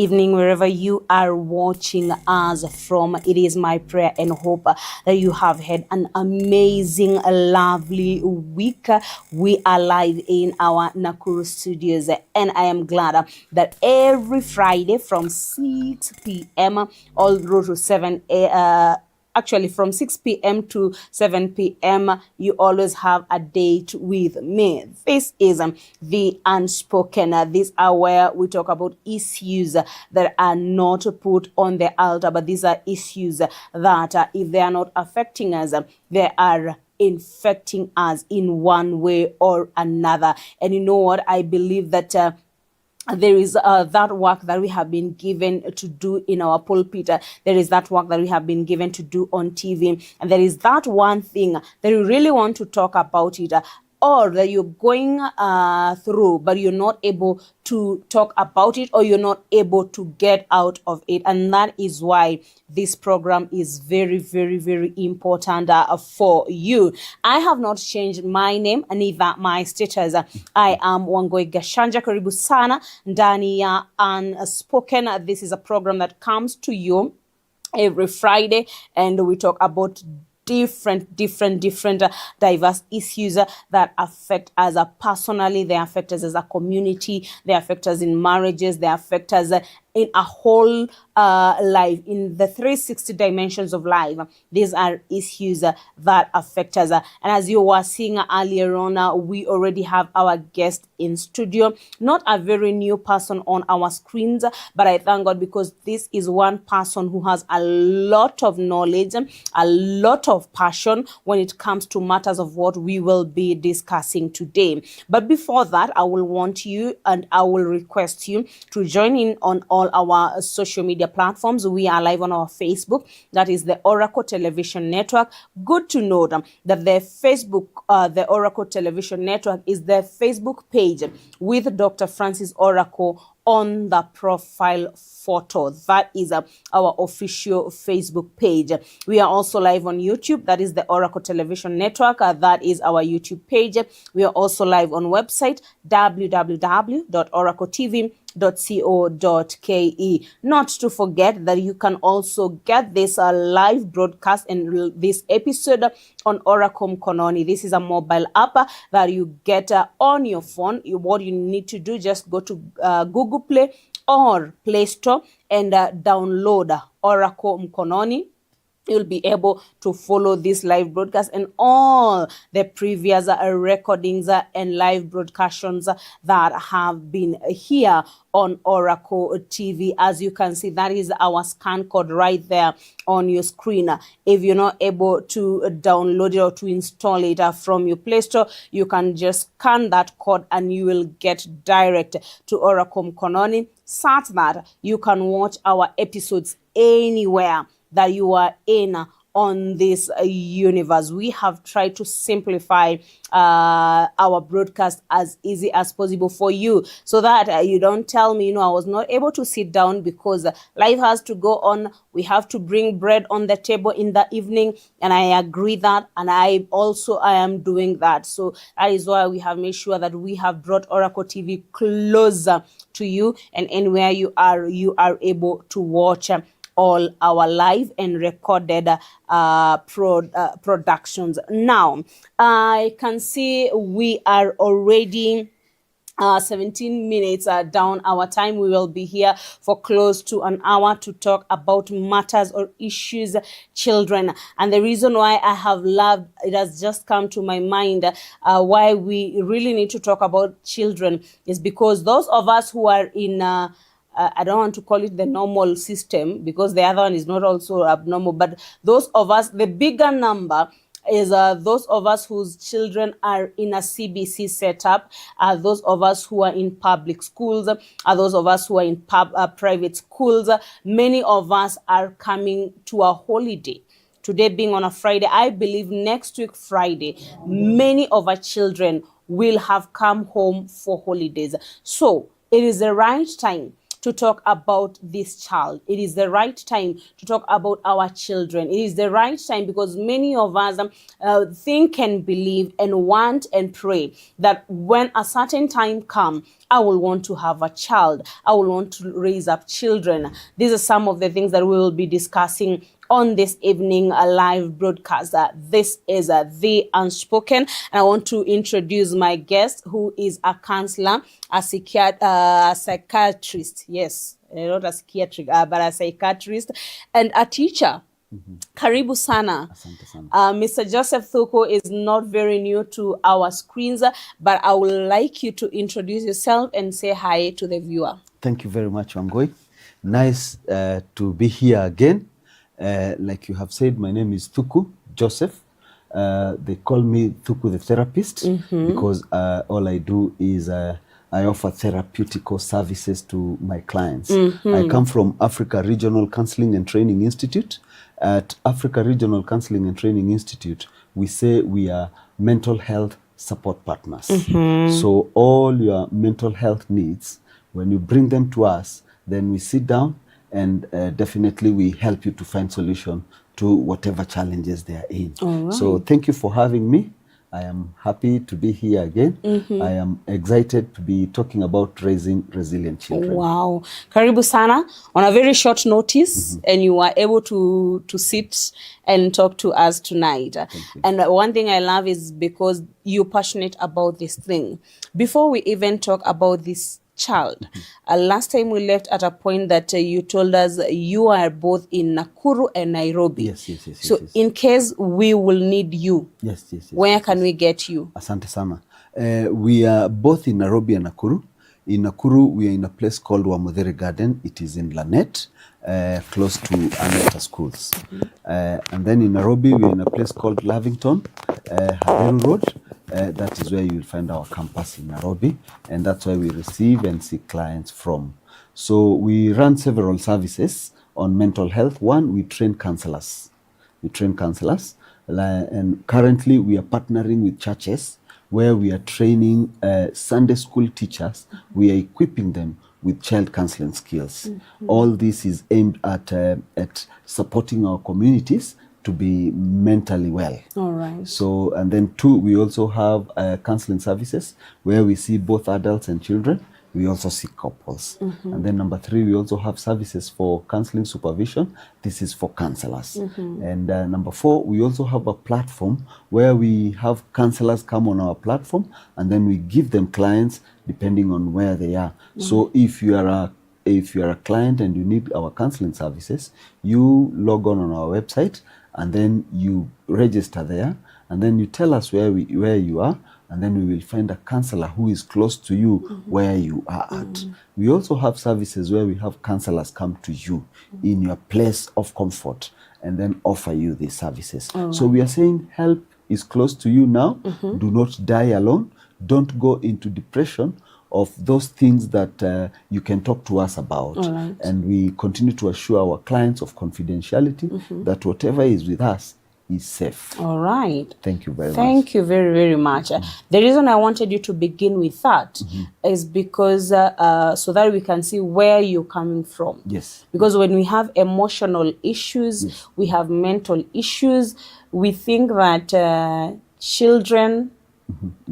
evening, wherever you are watching us from. It is my prayer and hope that you have had an amazing, lovely week. We are live in our Nakuru studios, and I am glad that every Friday from 6 p.m. all through to 7 actually from 6 p.m. to 7 p.m. you always have a date with me. This is the Unspoken. These are where we talk about issues that are not put on the altar, but these are issues that if they are not affecting us, they are infecting us in one way or another. And you know what? I believe that there is that work that we have been given to do in our pulpit. There is that work that we have been given to do on TV. And there is that one thing that we really want to talk about it. Or that you're going through, but you're not able to talk about it, or you're not able to get out of it. And that is why this program is very, very, very important for you. I have not changed my name, neither my status. I am Wangu Gachanja. Karibu sana ndani ya Unspoken. This is a program that comes to you every Friday, and we talk about different diverse issues that affect us personally. They affect us as a community, they affect us in marriages, they affect us in a whole life, in the 360 dimensions of life. These are issues that affect us. And as you were seeing earlier on, we already have our guest in studio. Not a very new person on our screens, but I thank God because this is one person who has a lot of knowledge, a lot of passion when it comes to matters of what we will be discussing today. But before that, I will want you and I will request you to join in on all our social media platforms. We are live on our Facebook, that is the Oracle Television Network. Good to know that the Facebook, the Oracle Television Network is the Facebook page with Dr. Francis Oracle on the profile photo. That is our official Facebook page. We are also live on YouTube. That is the Oracle Television Network. That is our YouTube page. We are also live on website www.oracletv.co.ke. Not to forget that you can also get this live broadcast and this episode on Oracle Mkononi. This is a mobile app that you get on your phone. What you need to do, just go to Google Play or Play Store and download Oracle Mkononi. You'll be able to follow this live broadcast and all the previous recordings and live broadcasts that have been here on Oracle TV. As you can see, that is our scan code right there on your screen. If you're not able to download it or to install it from your Play Store, you can just scan that code and you will get direct to Oracle Mkononi, such that you can watch our episodes anywhere that you are in on this universe. We have tried to simplify our broadcast as easy as possible for you, so that you don't tell me, I was not able to sit down because life has to go on. We have to bring bread on the table in the evening, and I agree that, and I am doing that. So that is why we have made sure that we have brought Oracle TV closer to you, and anywhere you are able to watch all our live and recorded productions. Now, I can see we are already 17 minutes down our time. We will be here for close to an hour to talk about matters or issues children. And the reason why I have loved, it has just come to my mind, why we really need to talk about children is because those of us who are in I don't want to call it the normal system, because the other one is not also abnormal, but those of us, the bigger number is those of us whose children are in a CBC setup, those of us who are in public schools, those of us who are in private schools. Many of us are coming to a holiday. Today being on a Friday, I believe next week Friday, many of our children will have come home for holidays. So it is the right time to talk about this child. It is the right time to talk about our children. It is the right time because many of us think and believe and want and pray that when a certain time comes, I will want to have a child. I will want to raise up children. These are some of the things that we will be discussing on this evening live broadcast. This is The Unspoken. And I want to introduce my guest, who is a counselor, a psychiatrist. Yes, not a psychiatric, but a psychiatrist and a teacher. Karibu sana. Asante sana. Mr. Joseph Thuku is not very new to our screens, but I would like you to introduce yourself and say hi to the viewer. Thank you very much, Wangoi. Nice to be here again. Like you have said, my name is Thuku Joseph. They call me Thuku the therapist because all I do is I offer therapeutical services to my clients. I come from Africa Regional Counseling and Training Institute. At Africa Regional Counseling and Training Institute, we say we are mental health support partners. So all your mental health needs, when you bring them to us, then we sit down and definitely we help you to find solution to whatever challenges they are in. Right. So thank you for having me. I am happy to be here again. I am excited to be talking about raising resilient children. Wow. Karibu sana. On a very short notice, and you are able to sit and talk to us tonight. And one thing I love is because you're passionate about this thing. Before we even talk about this child, last time we left at a point that you told us you are both in Nakuru and Nairobi. Yes. So in case we will need you, Yes. where can we get you? Asante sana. We are both in Nairobi and Nakuru. In Nakuru, we are in a place called Wamudhere Garden. It is in Lanet, close to Aneta schools. And then in Nairobi, we are in a place called Lavington, Haveru Road. That is where you will find our campus in Nairobi, and that's where we receive and see clients from. So we run several services on mental health. One, we train counselors. And currently we are partnering with churches where we are training Sunday school teachers. We are equipping them with child counseling skills. All this is aimed at supporting our communities to be mentally well. All right. So, and then two, we also have counseling services where we see both adults and children. We also see couples. And then number three, we also have services for counseling supervision. This is for counselors. And number four, we also have a platform where we have counselors come on our platform and then we give them clients depending on where they are. So if you are a client and you need our counseling services, you log on our website and then you register there and then you tell us where you are, and then we will find a counselor who is close to you where you are at. We also have services where we have counselors come to you in your place of comfort and then offer you these services. So we are saying help is close to you now. Do not die alone. Don't go into depression of those things that you can talk to us about. Right. And we continue to assure our clients of confidentiality that whatever is with us is safe. All right. Thank you very much. Thank you very, very much. The reason I wanted you to begin with that is because so that we can see where you're coming from. Yes. Because when we have emotional issues, we have mental issues, we think that children,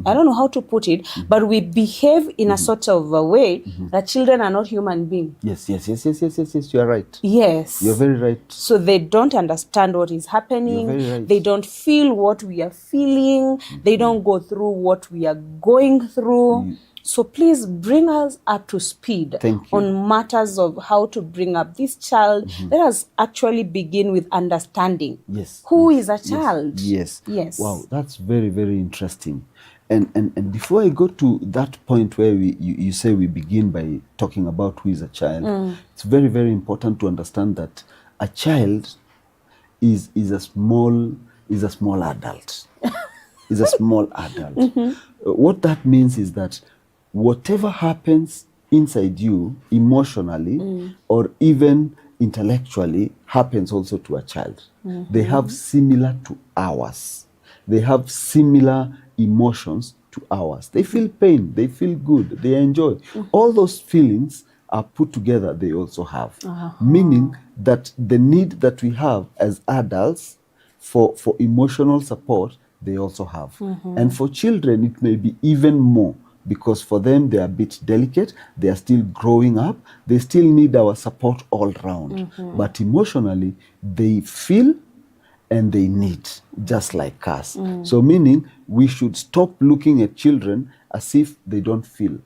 I don't know how to put it, but we behave in a sort of a way that children are not human beings. Yes. You are right. Yes. You're very right. So they don't understand what is happening. You're very right. They don't feel what we are feeling. They don't go through what we are going through. So please bring us up to speed on matters of how to bring up this child. Let us actually begin with understanding. Yes. Who is a child? Yes. Wow, that's very, very interesting. And before I go to that point where you say we begin by talking about who is a child, it's very, very important to understand that a child is a small adult. Is a small adult. What that means is that whatever happens inside you emotionally or even intellectually happens also to a child. They have similar to ours. They have similar emotions to ours. They feel pain, they feel good, they enjoy. All those feelings are put together, they also have. Meaning that the need that we have as adults for emotional support, they also have. And for children, it may be even more, because for them, they are a bit delicate. They are still growing up. They still need our support all round. But emotionally, they feel and they need, just like us. So meaning we should stop looking at children as if they don't feel,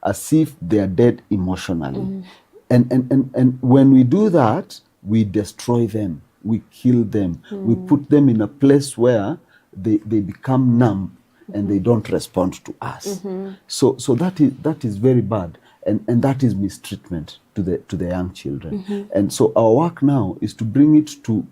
as if they are dead emotionally. And when we do that, we destroy them, we kill them, we put them in a place where they become numb and they don't respond to us. So that is very bad, and that is mistreatment to the young children. And so our work now is to bring it to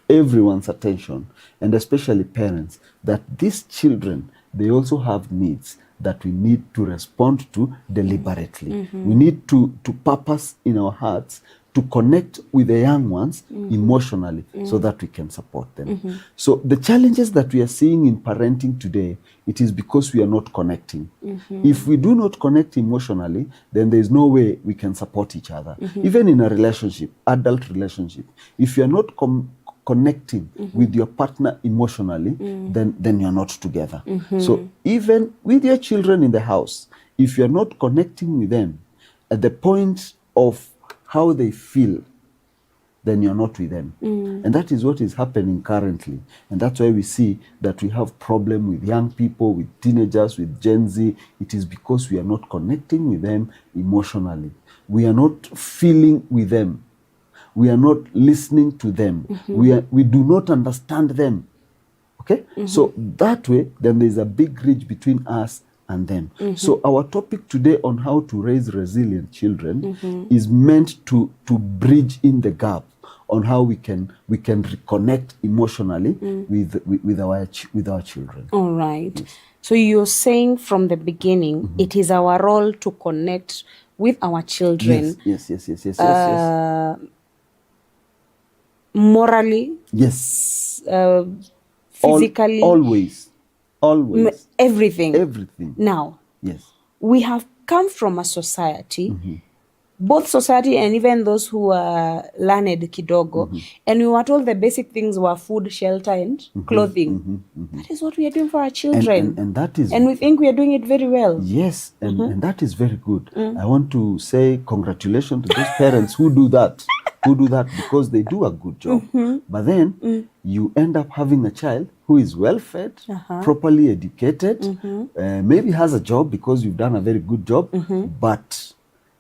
everyone's attention, and especially parents, that these children, they also have needs that we need to respond to deliberately. We need to purpose in our hearts to connect with the young ones emotionally, so that we can support them. So the challenges that we are seeing in parenting today, it is because we are not connecting. If we do not connect emotionally, then there is no way we can support each other. Even in a relationship, adult relationship, if you are not connecting with your partner emotionally, then you're not together. So even with your children in the house, if you're not connecting with them at the point of how they feel, then you're not with them. And that is what is happening currently. And that's why we see that we have problem with young people, with teenagers, with Gen Z. It is because we are not connecting with them emotionally. We are not feeling with them. We are not listening to them. We do not understand them. Okay? So that way, then there's a big bridge between us and them. So our topic today on how to raise resilient children is meant to bridge in the gap on how we can reconnect emotionally with our children. All right. Yes. So you're saying from the beginning, it is our role to connect with our children. Yes. Morally. Yes. Physically. Always. Everything. Now. Yes. We have come from a society, both society and even those who are learned kidogo, and we were told the basic things were food, shelter, and clothing. That is what we are doing for our children. And that is, and we think we are doing it very well. Yes, and that is very good. I want to say congratulations to those parents who do that. Because they do a good job. But then you end up having a child who is well fed, properly educated, maybe has a job because you've done a very good job, but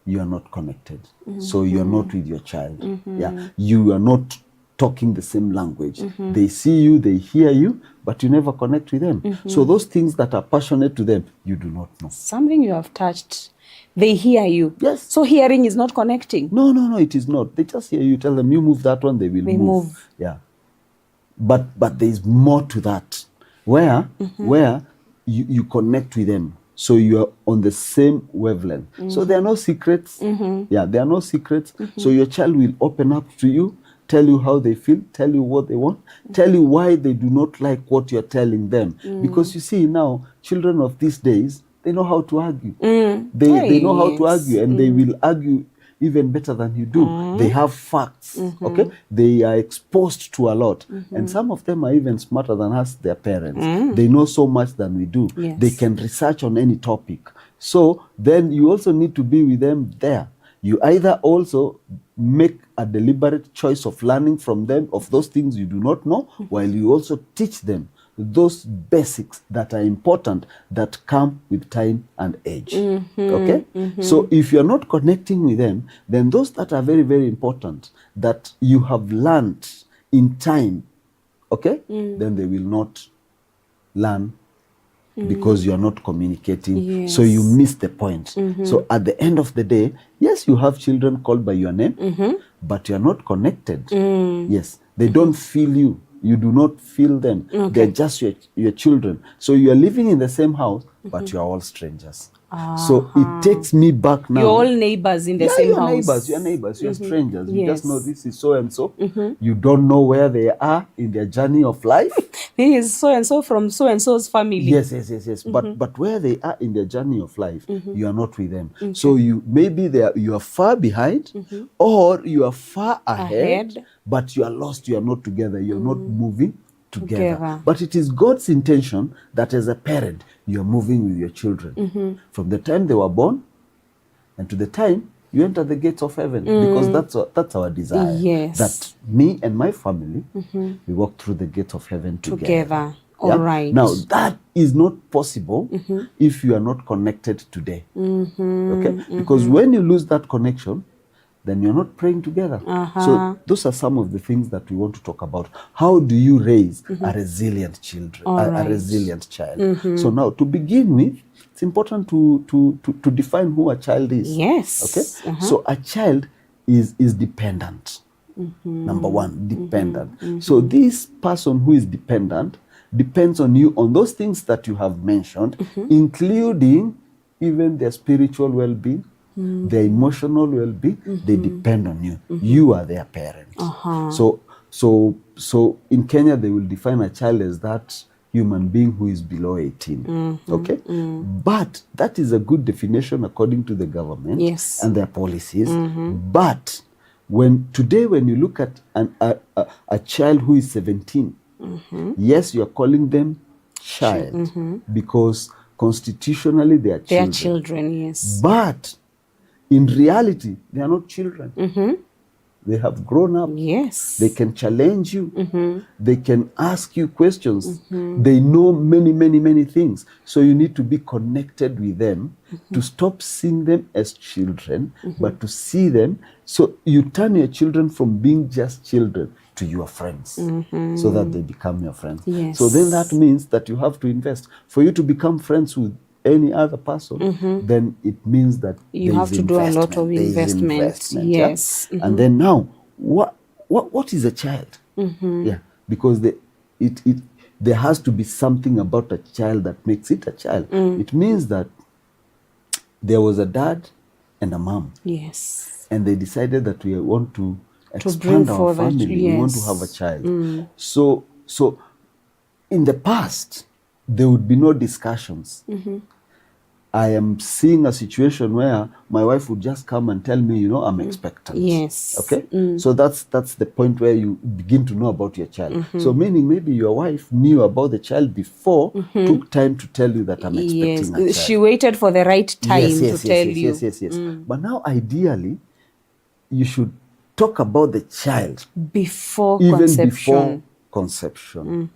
you are not connected. So you are not with your child. Yeah, you are not talking the same language. They see you, they hear you, but you never connect with them. So those things that are passionate to them, you do not know. Something you have touched. They hear you. Yes. So hearing is not connecting. No, it is not. They just hear you. Tell them, you move that one, they will move. Yeah. But there is more to that, where you connect with them. So you are on the same wavelength. So there are no secrets. Yeah, there are no secrets. So your child will open up to you, tell you how they feel, tell you what they want, tell you why they do not like what you're telling them. Because you see now, children of these days, they know how to argue. They know how to argue, and they will argue even better than you do. They have facts, okay? They are exposed to a lot. And some of them are even smarter than us, their parents. They know so much than we do. Yes. They can research on any topic. So then you also need to be with them there. You either also make a deliberate choice of learning from them of those things you do not know, while you also teach them those basics that are important that come with time and age. Okay? So if you're not connecting with them, then those that are very, very important that you have learned in time, okay, then they will not learn because you're not communicating. Yes. So you miss the point. So at the end of the day, yes, you have children called by your name, but you're not connected. Yes, they don't feel you. You do not feel them. Okay. They're just your children. So you are living in the same house, but you are all strangers. So it takes me back now. You're all neighbors in the same you're house. You're neighbors, you're strangers. You just know Yes. this is so and so. You don't know where they are in their journey of life. This is so and so from so and so's family. Yes. But where they are in their journey of life, you are not with them. So you maybe you are far behind, or you are far ahead, but you are lost. You are not together. You are not moving together. But it is God's intention that as a parent, you are moving with your children from the time they were born and to the time you enter the gates of heaven, because that's our desire. Yes. That me and my family, we walk through the gates of heaven together. All right. Now, that is not possible if you are not connected today. Okay? Because when you lose that connection, then you're not praying together. So those are some of the things that we want to talk about. How do you raise a resilient a resilient child? So now, to begin with, it's important to define who a child is. Yes. Okay? So a child is dependent. Number one, dependent. So this person who is dependent depends on you on those things that you have mentioned, including even their spiritual well-being, their emotional well-being. They depend on you. You are their parent. So in Kenya, they will define a child as that human being who is below 18. Okay? But that is a good definition according to the government and their policies. But when you look at a child who is 17, yes, you're calling them child because constitutionally they are children. They are children, yes. But in reality, they are not children. They have grown up. Yes. They can challenge you. They can ask you questions. They know many things. So you need to be connected with them to stop seeing them as children, but to see them. So you turn your children from being just children to your friends, so that they become your friends. Yes. So then that means that you have to invest. For you to become friends with any other person, then it means that you have to do a lot of investment. Yes. And then now, what is a child? Yeah, because there has to be something about a child that makes it a child. It means that there was a dad and a mom. Yes. And they decided that we want to expand our family. We want to have a child. So in the past, there would be no discussions. I am seeing a situation where my wife would just come and tell me, I'm expectant. Yes. Okay? So that's the point where you begin to know about your child. So meaning maybe your wife knew about the child before, took time to tell you that I'm expecting a child. She waited for the right time to tell you. Yes. But now, ideally, you should talk about the child before conception.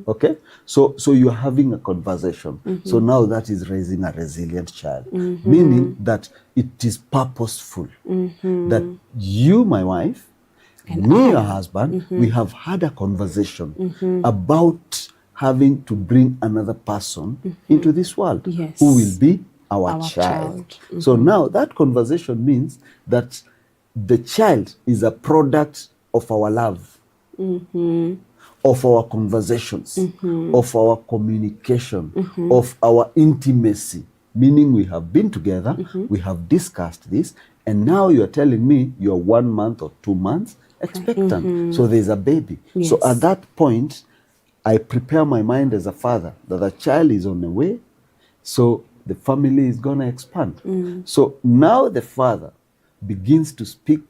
Okay, so you're having a conversation. So now that is raising a resilient child, meaning that it is purposeful. That you, my wife, and me, your husband, we have had a conversation about having to bring another person into this world who will be our child. So now that conversation means that the child is a product of our love, of our conversations, of our communication, of our intimacy. Meaning we have been together, we have discussed this, and now you're telling me you're 1 month or 2 months expectant. So there's a baby. Yes. So at that point, I prepare my mind as a father that the child is on the way, so the family is going to expand. So now the father begins to speak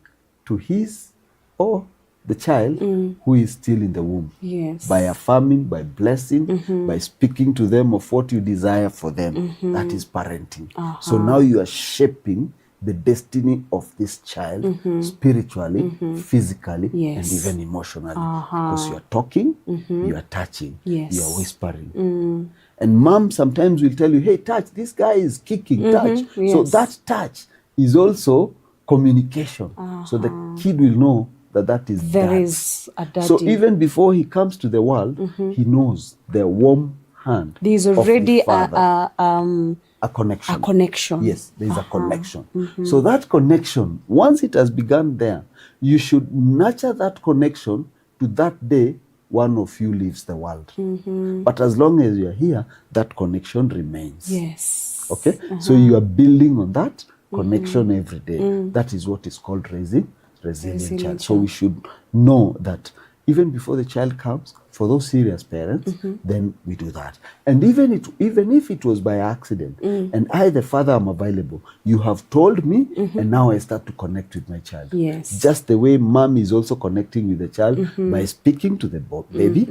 to his or the child who is still in the womb. Yes. By affirming, by blessing, by speaking to them of what you desire for them. That is parenting. So now you are shaping the destiny of this child spiritually, physically, and even emotionally. Because you are talking, you are touching, you are whispering. And mom sometimes will tell you, hey, touch, this guy is kicking, touch. Yes. So that touch is also communication. So the kid will know that is there dad. Is a daddy. So even before he comes to the world, he knows the warm hand. There is already of the father. a connection. A connection. Yes, there is a connection. So that connection, once it has begun there, you should nurture that connection to that day one of you leaves the world. But as long as you're here, that connection remains. Yes. Okay? So you are building on that connection every day. That is what is called raising resilient child. So we should know that even before the child comes, for those serious parents, then we do that. And even if it was by accident, and I, the father, am available, you have told me, and now I start to connect with my child. Yes. Just the way mom is also connecting with the child by speaking to the baby,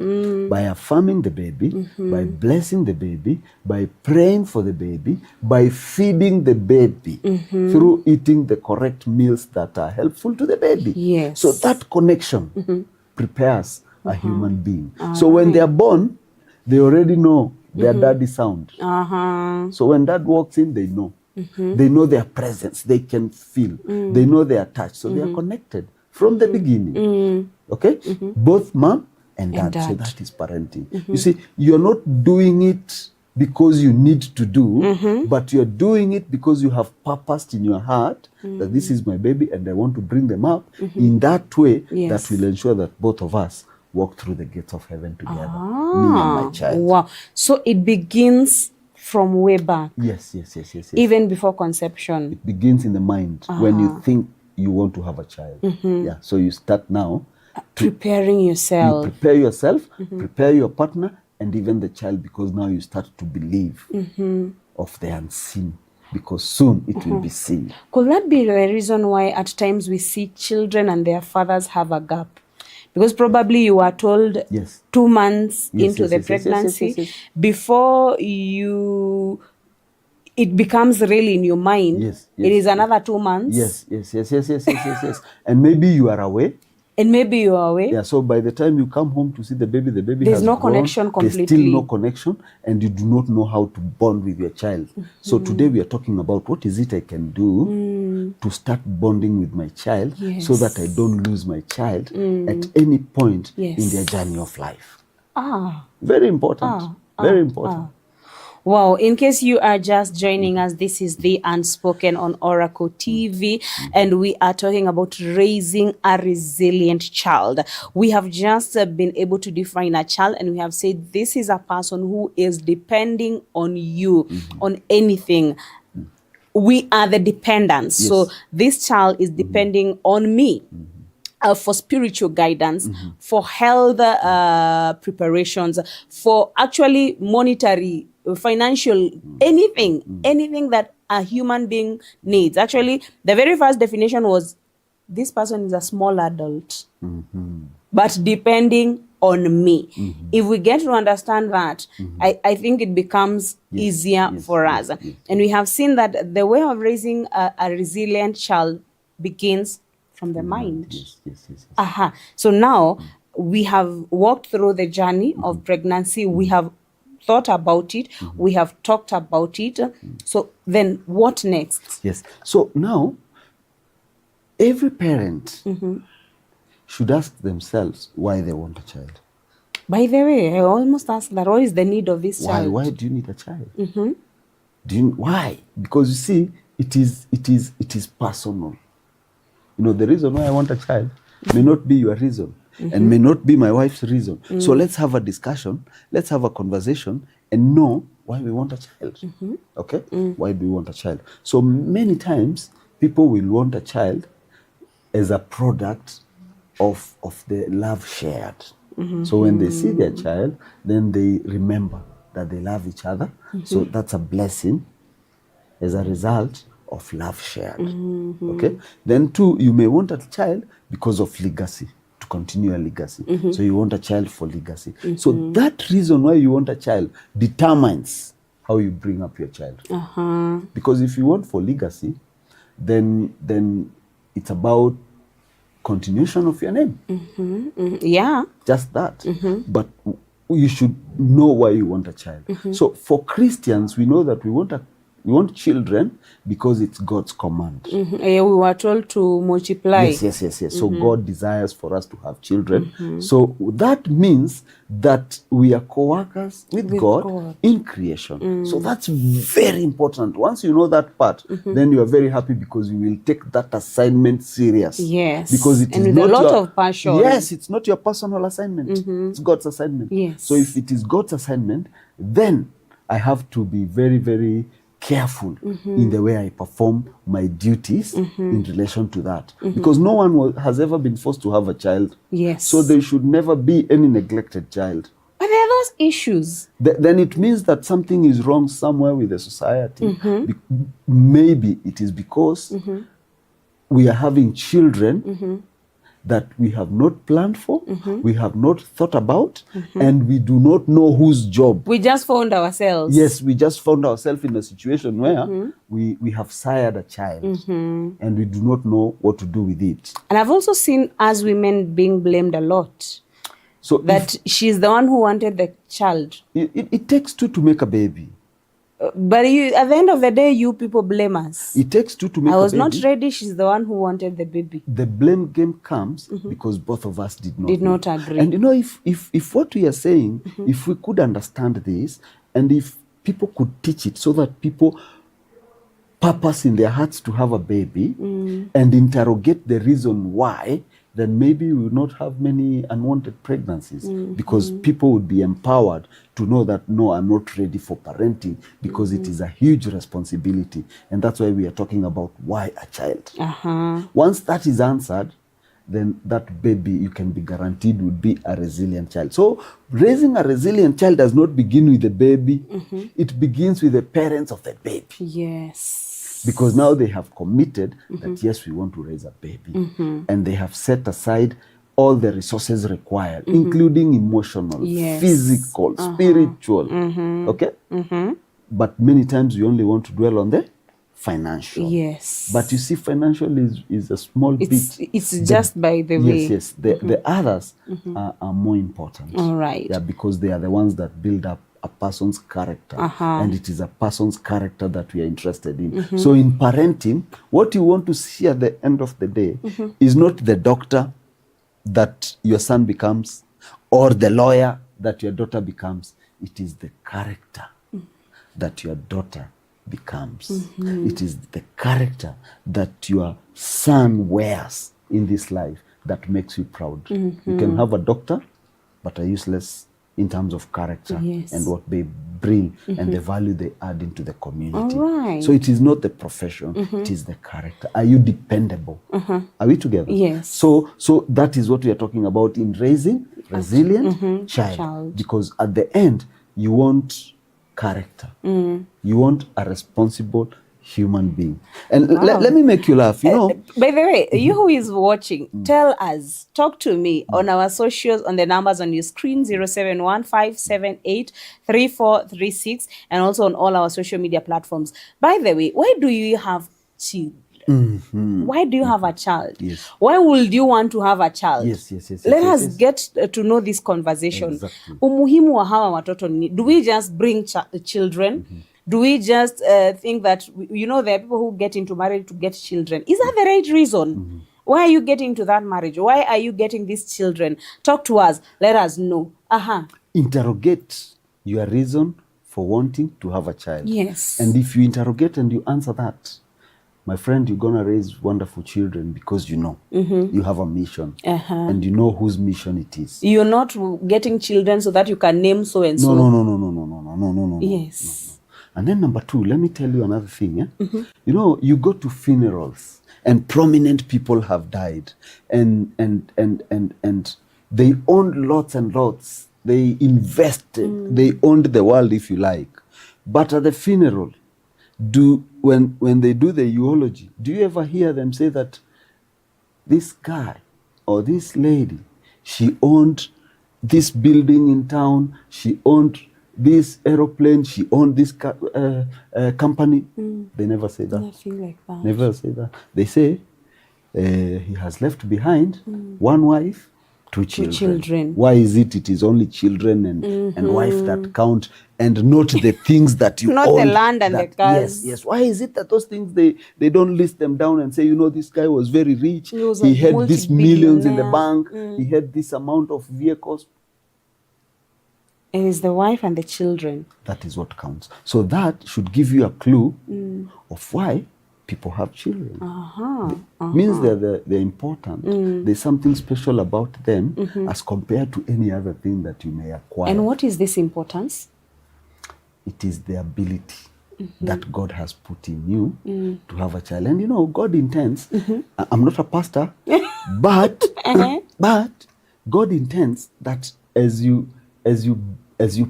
by affirming the baby, by blessing the baby, by praying for the baby, by feeding the baby through eating the correct meals that are helpful to the baby. Yes. So that connection prepares a human being. So when they are born, they already know their daddy sound. So when dad walks in, they know. They know their presence. They can feel. They know they are touched. So they are connected from the beginning. Okay? Both mom and dad. So that is parenting. You see, you're not doing it because you need to do, but you're doing it because you have purposed in your heart that this is my baby and I want to bring them up in that way that will ensure that both of us walk through the gates of heaven together, me and my child. Wow. So it begins from way back. Yes. Even before conception. It begins in the mind when you think you want to have a child. Yeah. So you start now. Preparing yourself. You prepare yourself, prepare your partner, and even the child, because now you start to believe of the unseen, because soon it will be seen. Could that be the reason why at times we see children and their fathers have a gap? Because probably you are told 2 months into the pregnancy, before it becomes real in your mind, it is another 2 months. Yes. And maybe you are away. And maybe you are away. Yeah, so by the time you come home to see the baby there's has no grown, connection completely. There's still no connection, and you do not know how to bond with your child. So today we are talking about what is it I can do to start bonding with my child so that I don't lose my child at any point in their journey of life. Very important. Very important. Wow, in case you are just joining us, this is the Unspoken on Oracle TV, and we are talking about raising a resilient child. We have just been able to define a child, and we have said this is a person who is depending on you, on anything. We are the dependents. So this child is depending on me. For spiritual guidance, for health preparations, for actually monetary, financial, anything that a human being needs. Actually, the very first definition was this person is a small adult, but depending on me. If we get to understand that, I think it becomes easier for us. And we have seen that the way of raising a resilient child begins from the mind. So now we have walked through the journey of pregnancy. We have thought about it. We have talked about it. So then what next? Yes. So now every parent should ask themselves why they want a child. By the way, I almost asked that, what is the need of this child? Why do you need a child? Why? Because you see, it is personal. You know, the reason why I want a child may not be your reason and may not be my wife's reason. So let's have a discussion, let's have a conversation and know why we want a child. Okay? Why do we want a child? So many times people will want a child as a product of the love shared. So when they see their child, then they remember that they love each other. So that's a blessing as a result of love shared. Okay? Then two, you may want a child because of legacy, to continue a legacy. So you want a child for legacy. So that reason why you want a child determines how you bring up your child. Because if you want for legacy, then it's about continuation of your name. Yeah. Just that. But you should know why you want a child. So for Christians, we know that we want We want children because it's God's command. We were told to multiply. Yes. So God desires for us to have children. So that means that we are co-workers with God in creation. So that's very important. Once you know that part, then you are very happy because you will take that assignment serious. Yes. Because it is with not a lot of passion. Yes, it's not your personal assignment. It's God's assignment. Yes. So if it is God's assignment, then I have to be very, very careful in the way I perform my duties in relation to that. Because no one has ever been forced to have a child. Yes. So there should never be any neglected child. But there are those issues. Then it means that something is wrong somewhere with the society. Maybe it is because we are having children that we have not planned for, we have not thought about, and we do not know whose job. We just found ourselves. Yes, we just found ourselves in a situation where we have sired a child and we do not know what to do with it. And I've also seen us women being blamed a lot. So that she's the one who wanted the child. It takes two to make a baby. But at the end of the day, you people blame us. It takes two to make a baby. I was not ready. She's the one who wanted the baby. The blame game comes because both of us did not agree. And you know, if what we are saying, if we could understand this, and if people could teach it so that people purpose in their hearts to have a baby and interrogate the reason why, then maybe we will not have many unwanted pregnancies because people would be empowered to know that, no, I'm not ready for parenting because it is a huge responsibility. And that's why we are talking about why a child. Once that is answered, then that baby, you can be guaranteed, would be a resilient child. So raising a resilient child does not begin with the baby. It begins with the parents of the baby. Yes. Because now they have committed that, yes, we want to raise a baby. And they have set aside all the resources required, including emotional, physical, spiritual. Okay? But many times we only want to dwell on the financial. Yes. But you see, financial is a small bit. It's just by the way. Yes. The others are more important. All right. Yeah, because they are the ones that build up a person's character, and it is a person's character that we are interested in. So in parenting, what you want to see at the end of the day is not the doctor that your son becomes or the lawyer that your daughter becomes. It is the character that your daughter becomes. It is the character that your son wears in this life that makes you proud. You can have a doctor but are useless in terms of character and what they bring and the value they add into the community. So it is not the profession, it is the character. Are you dependable? Are we together? Yes. So that is what we are talking about in raising resilient child. Because at the end, you want character. You want a responsible human being. And let me make you laugh, you know. By the way, you who is watching, tell us, talk to me on our socials, on the numbers on your screen, 0715783436, and also on all our social media platforms. By the way, why do you have children? Why do you have a child? Yes. Why would you want to have a child? Yes. Let us get to know this conversation. Exactly. Umuhimu wa hawa watoto ni, do we just bring children? Do we just think that, you know, there are people who get into marriage to get children? Is that the right reason? Why are you getting into that marriage? Why are you getting these children? Talk to us. Let us know. Interrogate your reason for wanting to have a child. Yes. And if you interrogate and you answer that, my friend, you're going to raise wonderful children because you know you have a mission and you know whose mission it is. You're not getting children so that you can name so and so. No. Yes. No. And then number two, let me tell you another thing. Yeah? You know, you go to funerals and prominent people have died and they owned lots and lots. They invested. They owned the world, if you like. But at the funeral, when they do the eulogy, do you ever hear them say that this guy or this lady, she owned this building in town, she owned this aeroplane, she owned this company? They never say that. Nothing like that. Never say that. They say he has left behind one wife, two children. children. Why is it? It is only children and wife that count, and not the things that you Not the own. land and the cars. Yes. Why is it that those things they don't list them down and say, you know, this guy was very rich. He was He a had these millions in the multi-billionaire. bank. He had this amount of vehicles. It is the wife and the children. That is what counts. So that should give you a clue of why people have children. Means they're important. There's something special about them as compared to any other thing that you may acquire. And what is this importance? It is the ability that God has put in you to have a child. And you know, God intends, I'm not a pastor, but but God intends that as you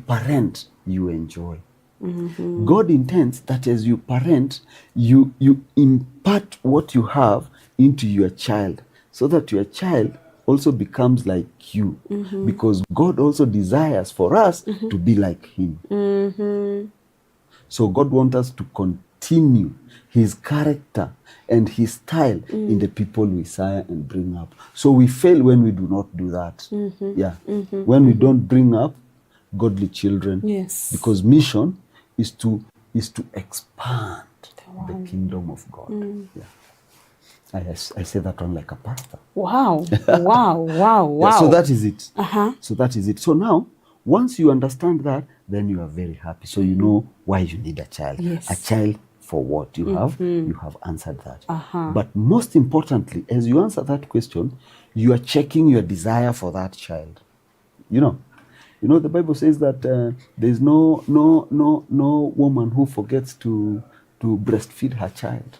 parent, you enjoy. God intends that as you parent, you impart what you have into your child, so that your child also becomes like you, because God also desires for us to be like him. So God wants us to continue his character and his style in the people we sire and bring up. So we fail when we do not do that. When we don't bring up godly children. Yes. Because mission is to expand the kingdom of God. I say that one like a pastor. Wow. So that is it. So that is it. So now, once you understand that, then you are very happy. So you know why you need a child. Yes. A child for what? You have answered that. But most importantly, as you answer that question, you are checking your desire for that child. You know, the Bible says that there's no woman who forgets to breastfeed her child.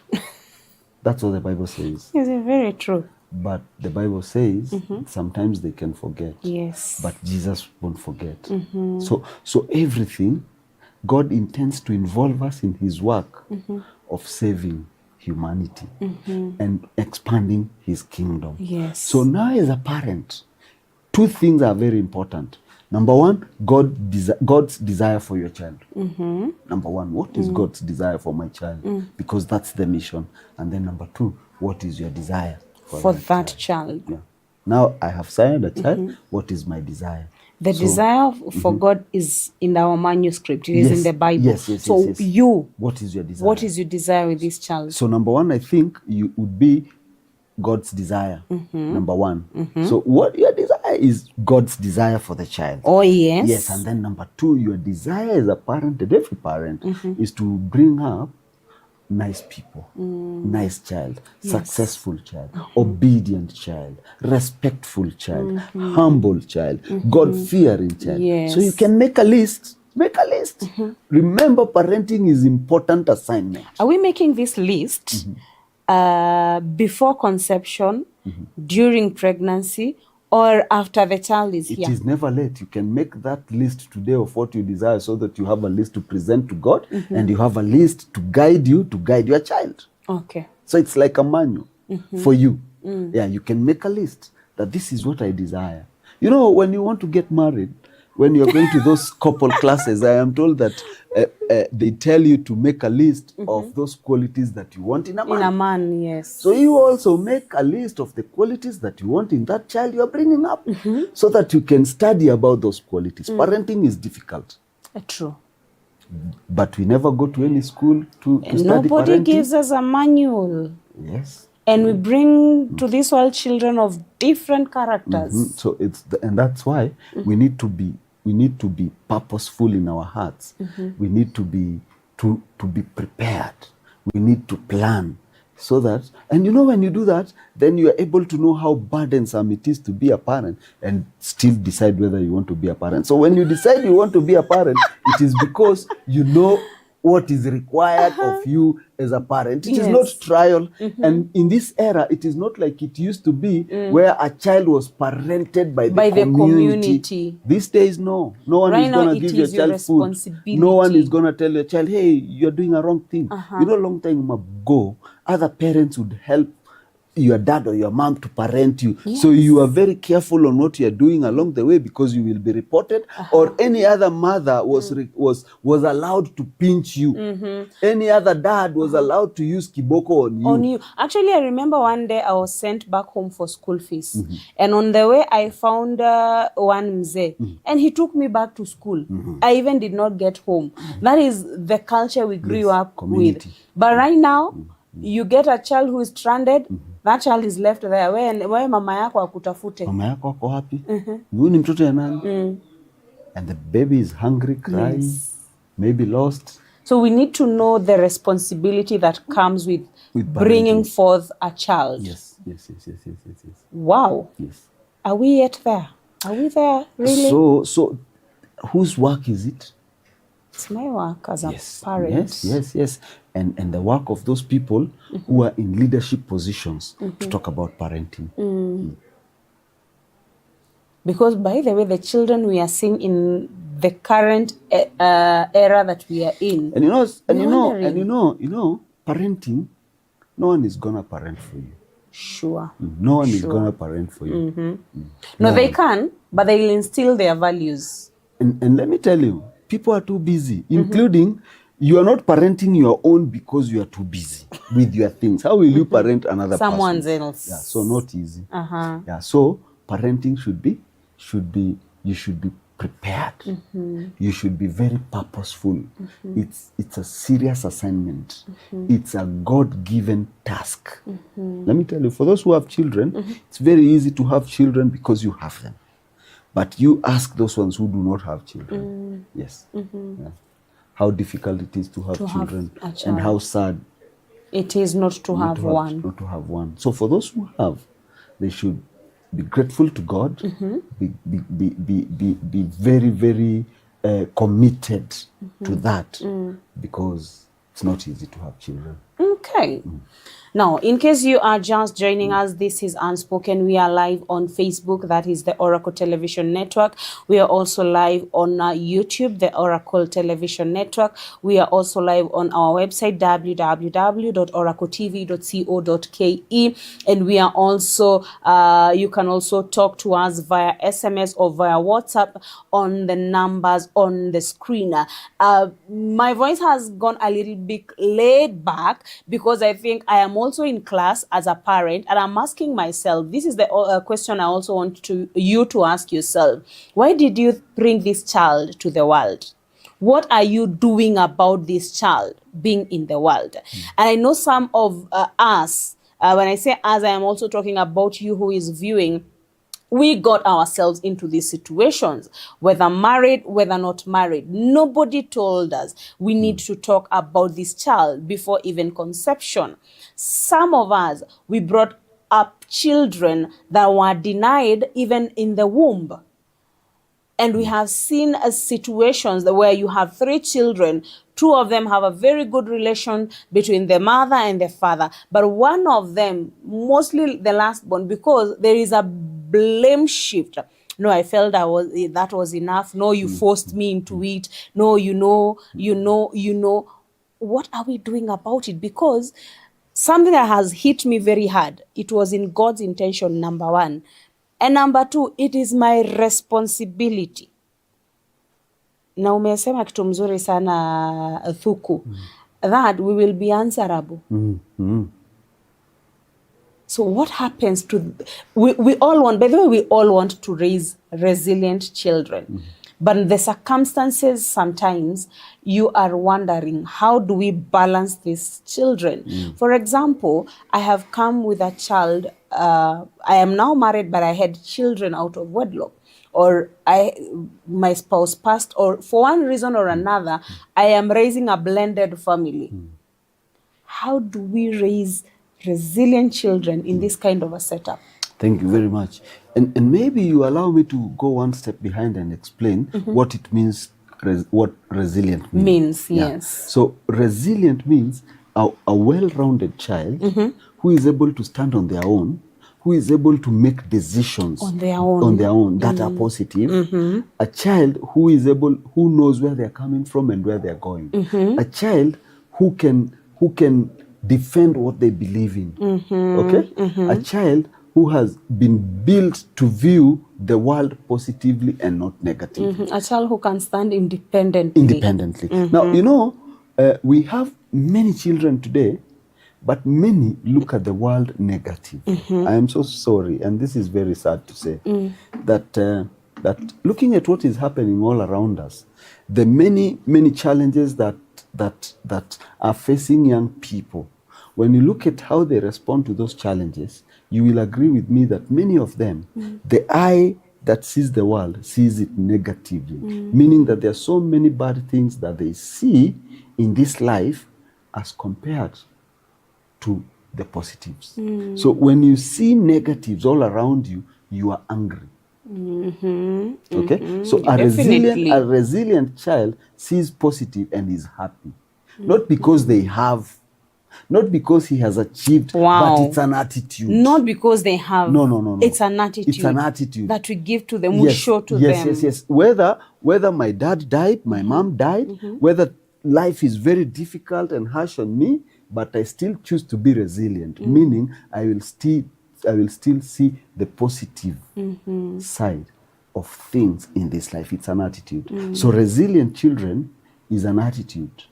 That's what the Bible says. Is it very true? But the Bible says sometimes they can forget. Yes. But Jesus won't forget. So everything, God intends to involve us in his work of saving humanity and expanding his kingdom. Yes. So now as a parent, two things are very important. Number one, God's desire for your child. Number one, what is God's desire for my child? Because that's the mission. And then number two, what is your desire for that child? Yeah. Now I have sired a child. What is my desire? The desire for God is in our manuscript. It is in the Bible. Yes. You, what is your desire? What is your desire with this child? So number one, I think you would be God's desire. Number one. So what your desire is God's desire for the child. Oh, yes. Yes, and then number two, your desire as a parent, and every parent, is to bring up nice people, nice child, successful child, obedient child, respectful child, humble child, God-fearing child. Yes. So you can make a list. Make a list. Remember, parenting is important assignment. Are we making this list before conception, during pregnancy, or after the child is here? It is never late. You can make that list today of what you desire, so that you have a list to present to God, and you have a list to guide your child. Okay. So it's like a manual for you. Yeah, you can make a list that this is what I desire. You know, when you want to get married, when you're going to those couple classes, I am told that they tell you to make a list of those qualities that you want in a man. In a man, yes. So you also make a list of the qualities that you want in that child you are bringing up, so that you can study about those qualities. Parenting is difficult. True. But we never go to any school to study nobody parenting. gives us a manual. Yes. And we bring to this world children of different characters. So and that's why we need to be purposeful in our hearts. We need to be prepared. We need to plan, so that, and you know, when you do that, then you are able to know how burdensome it is to be a parent, and still decide whether you want to be a parent. So when you decide you want to be a parent, it is because you know what is required of you as a parent. It is not trial. And in this era, it is not like it used to be, where a child was parented by the community. These days, no. No one is going to give your child food. No one is going to tell your child, hey, you're doing a wrong thing. You know, a long time ago, other parents would help your dad or your mom to parent you. Yes. So you are very careful on what you are doing along the way, because you will be reported, or any other mother was allowed to pinch you. Any other dad was allowed to use kiboko on you. On you. Actually, I remember one day I was sent back home for school fees. And on the way, I found one mzee. And he took me back to school. I even did not get home. That is the culture we grew up community. with. But right now, you get a child who is stranded, that child is left there. Where mama yako akutafute. Mama yako ako wapi? Huyu ni mtoto ya nani? And the baby is hungry, crying, maybe lost. So we need to know the responsibility that comes with bringing forth a child. Yes. Wow. Yes. Are we yet there? Are we there, really? So whose work is it? It's my work as a parent. Yes. And the work of those people who are in leadership positions to talk about parenting. Because, by the way, the children we are seeing in the current era that we are in, and you know, parenting, no one is gonna parent for you. Sure. No one is gonna parent for you. No, they can, but they will instill their values. And let me tell you, people are too busy, including you are not parenting your own because you are too busy with your things. How will you parent another someone person? Else? Yeah, so not easy. Yeah, so parenting should be you should be prepared. You should be very purposeful. It's a serious assignment. It's a God-given task. Let me tell you, for those who have children, it's very easy to have children because you have them. But you ask those ones who do not have children. Yes. Yeah. How difficult it is to have children, and how sad it is not to have one. Not to have one. So for those who have, they should be grateful to God, be very, very committed to that, because it's not easy to have children. Okay. Now, in case you are just joining us, this is Unspoken. We are live on Facebook, that is the Oracle Television Network. We are also live on YouTube, the Oracle Television Network. We are also live on our website, www.oracletv.co.ke. And we are also, you can also talk to us via SMS or via WhatsApp on the numbers on the screen. My voice has gone a little bit laid back because I think I am also in class as a parent, and I'm asking myself, this is the question I also want you to ask yourself. Why did you bring this child to the world? What are you doing about this child being in the world? And I know some of us, when I say us, I am also talking about you who is viewing. We got ourselves into these situations, whether married, whether not married. Nobody told us we need to talk about this child before even conception. Some of us, we brought up children that were denied even in the womb. And we have seen situations where you have 3 children, 2 of them have a very good relation between the mother and the father, but one of them, mostly the last born, because there is a blame shift. No, I felt that was enough. No, you forced me into it. No, you know. What are we doing about it? Because something that has hit me very hard, it was in God's intention, number 1. And number 2, it is my responsibility. Na umesema kitu mzuri sana Thuku, that we will be answerable. So what happens to, we all want, by the way, we all want to raise resilient children. But the circumstances, sometimes you are wondering, how do we balance these children? For example, I have come with a child. I am now married, but I had children out of wedlock. Or my spouse passed, or for one reason or another, I am raising a blended family. How do we raise resilient children in this kind of a setup? Thank you very much. And maybe you allow me to go one step behind and explain what it means, what resilient means. Yes. So resilient means a well-rounded child who is able to stand on their own, who is able to make decisions on their own that are positive. A child who is able, who knows where they're coming from and where they're going. A child who can defend what they believe in. Okay? A child who has been built to view the world positively and not negatively. A child who can stand independently. Now, you know, we have many children today, but many look at the world negative. I am so sorry, and this is very sad to say, that looking at what is happening all around us, the many challenges that are facing young people, when you look at how they respond to those challenges, you will agree with me that many of them, the eye that sees the world sees it negatively, meaning that there are so many bad things that they see in this life as compared to the positives. So when you see negatives all around you, you are angry. Okay? So a resilient child sees positive and is happy. Not because they have, not because he has achieved, but it's an attitude. Not because they have. No. It's an attitude. It's an attitude that we give to them, we show to them. Yes. Whether my dad died, my mom died, whether life is very difficult and harsh on me, but I still choose to be resilient, meaning I will still see the positive side of things in this life. It's an attitude. So resilient children is an attitude.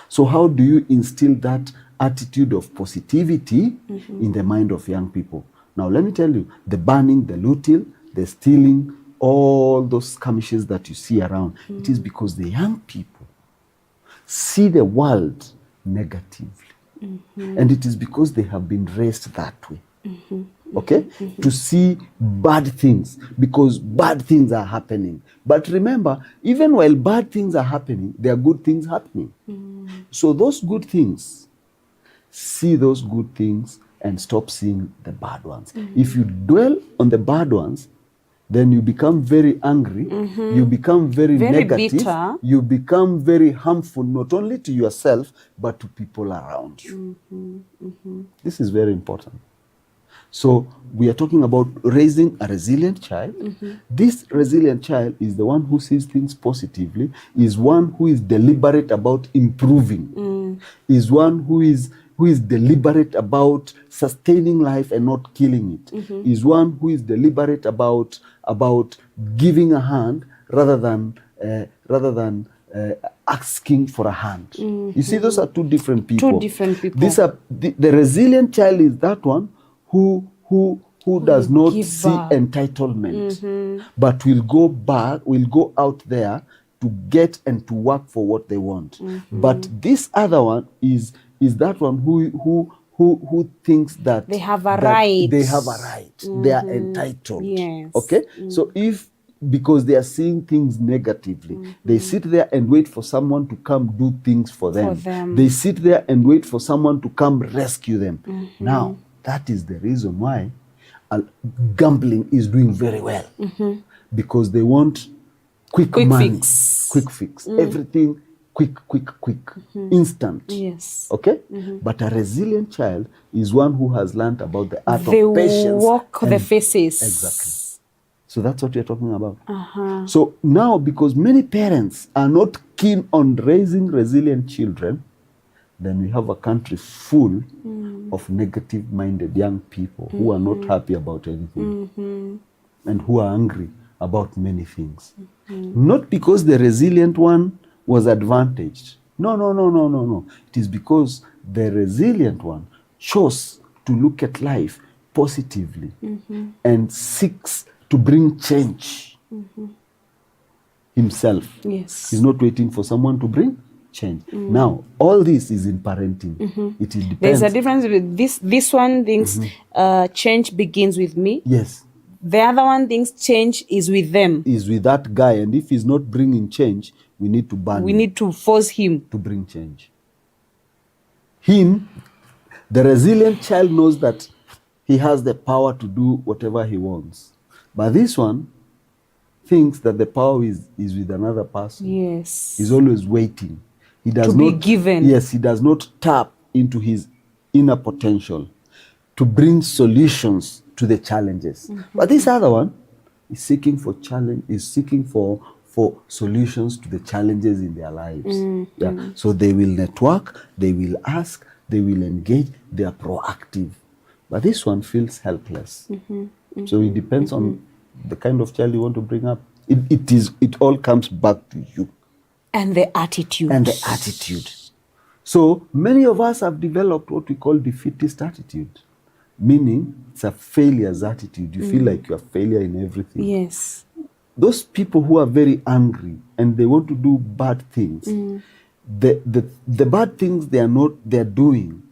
So how do you instill that attitude of positivity in the mind of young people? Now, let me tell you, the burning, the looting, the stealing, all those skirmishes that you see around, it is because the young people see the world negatively. And it is because they have been raised that way. Okay? To see bad things, because bad things are happening. But remember, even while bad things are happening, there are good things happening. So those good things, see those good things and stop seeing the bad ones. If you dwell on the bad ones, then you become very angry, you become very negative, bitter. You become very harmful, not only to yourself, but to people around you. This is very important. So we are talking about raising a resilient child. This resilient child is the one who sees things positively, is one who is deliberate about improving, is one who is deliberate about sustaining life and not killing it, is one who is deliberate about giving a hand rather than asking for a hand. You see, those are two different people. Two different people. These are the resilient child is that one who does not see entitlement, but will go out there to get and to work for what they want. But this other one is that one who thinks that they have a right. They have a right. They are entitled. Yes. Okay? So because they are seeing things negatively, they sit there and wait for someone to come do things for them. They sit there and wait for someone to come rescue them. Now, that is the reason why gambling is doing very well. Because they want quick money, fix. Quick fix. Everything quick, instant. Yes. Okay? But a resilient child is one who has learned about the art of patience. They walk the faces. Exactly. So that's what we're talking about. So now, because many parents are not keen on raising resilient children, then we have a country full of negative-minded young people who are not happy about anything and who are angry about many things. Not because the resilient one was advantaged. No. It is because the resilient one chose to look at life positively and seeks to bring change himself. Yes. He's not waiting for someone to bring change. Now, all this is in parenting. It depends. There's a difference with this one thinks change begins with me. Yes. The other one thinks change is with them. Is with that guy, and if he's not bringing change, we need to ban him. We need to force him to bring change. The resilient child knows that he has the power to do whatever he wants. But this one thinks that the power is with another person. Yes. He's always waiting. He does to not be given. Yes, he does not tap into his inner potential to bring solutions to the challenges. But this other one is seeking for solutions to the challenges in their lives. So they will network, they will ask, they will engage, they are proactive. But this one feels helpless. So it depends on the kind of child you want to bring up. It all comes back to you. And the attitude. And the attitude. So many of us have developed what we call defeatist attitude, meaning it's a failure's attitude. You feel like you're a failure in everything. Yes. Those people who are very angry and they want to do bad things, the bad things they're doing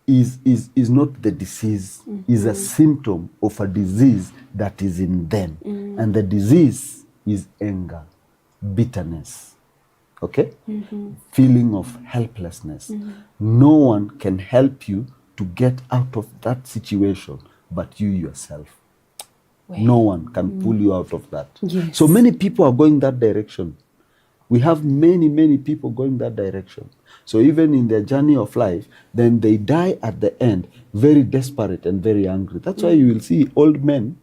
is not the disease, is a symptom of a disease that is in them. And the disease is anger, bitterness. Okay? Feeling of helplessness. No one can help you to get out of that situation but you yourself. Well, no one can pull you out of that. Yes. So many people are going that direction. We have many people going that direction. So even in their journey of life, then they die at the end very desperate and very angry. That's why you will see old men,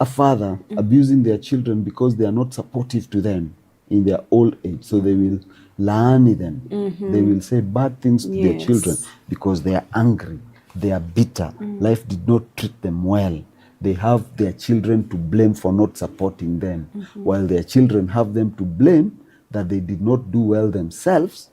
a father abusing their children because they are not supportive to them in their old age. So they will laani them. They will say bad things to their children because they are angry, they are bitter. Life did not treat them well. They have their children to blame for not supporting them, while their children have them to blame that they did not do well themselves.